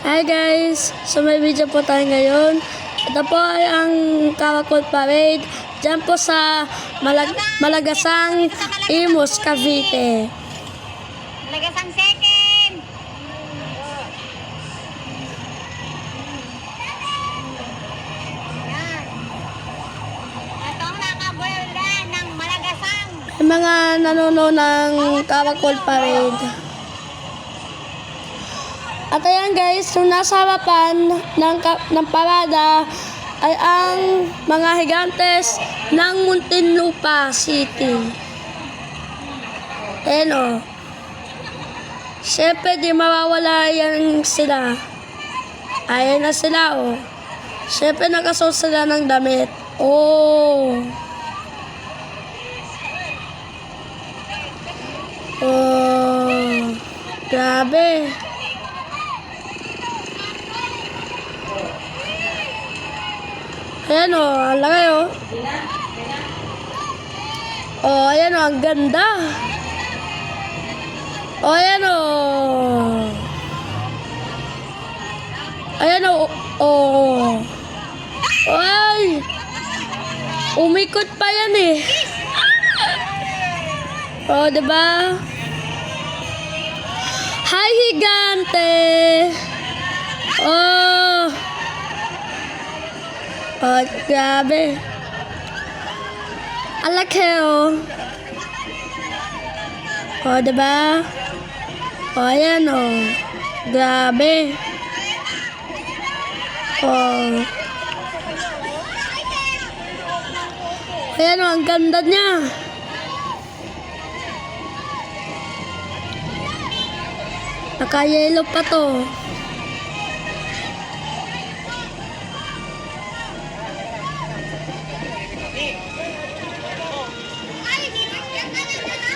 Hi guys! So may video po tayo ngayon. Ito po ay ang Karakol Parade dyan po sa Malagasang, Imus, Cavite. Malagasang second. Yan. Ito ang nakabuela ng Malagasang. May mga nanonood ng Karakol Parade. At ayan guys, yung nasa harapan ng parada ay ang mga higantes ng Muntinlupa City. Ayan o. Siyempre di mawawala yan sila. Ayan na sila o. Siyempre nakasuot sila ng damit. Oh. Oh. Grabe. Ayan o, ang laki o. Oh, ayan o, ang ganda. Oh, ayan o. Ayan o, oh. Ay! Umikot pa yan eh. Oh, diba? Hi, higante! Oh! Oh, grabe. Ang laki oh. Oh, diba? Oh, ayan oh. Grabe. Oh. Ayan oh, ang ganda niya. Naka-yellow pa to.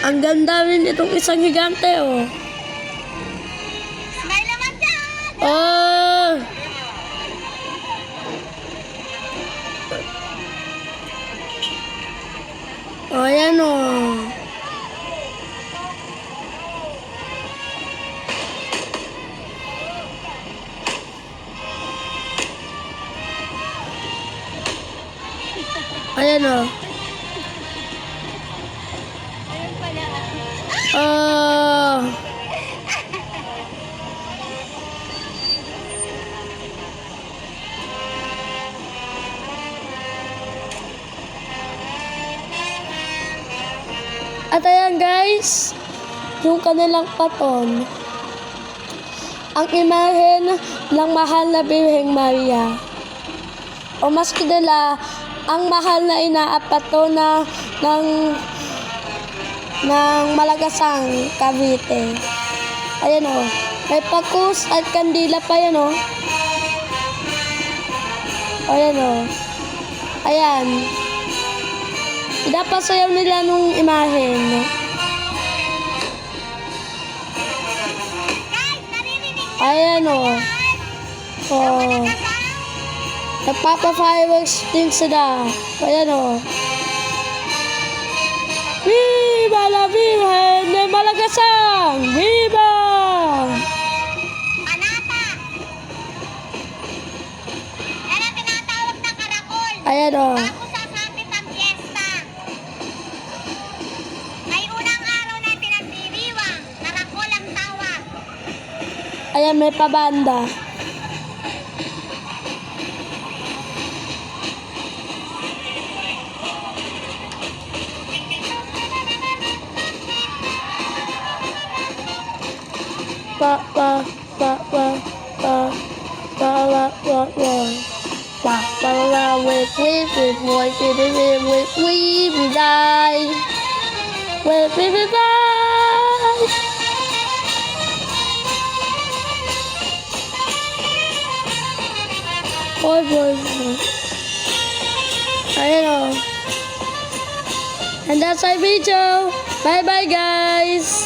Ang ganda rin itong isang higante, oh. May laman dyan. Oh! Oh, ayan, oh. Ayan, oh. Ayun pala. Oh. At ayan guys, yung kanilang paton, ang imahen ng mahal na Birheng Maria. O mas kilala, ang mahal na inaapatona ng Malagasang, Cavite. Ayan o. May pakus at kandila pa yan o. Ayan o. Ayan. Pinapasayaw nila nung imahen. Guys, naririnig Ayan o. Oh. ka? Nagpapa-fireworks din sila. Ayan o. Viva la Virgen de Malagasang! Viva! Panata. Yan ang tinatawag na karakol. Ayan o. Bago sasapit ang piyesta. May unang araw na pinagdiriwang. Karakol ang tawag. Ayan, may pabanda. Pa pa pa pa pa pa la la la pa pa la with we die with we die. Boy boy boy. Ayan o. And that's our video. Bye bye guys.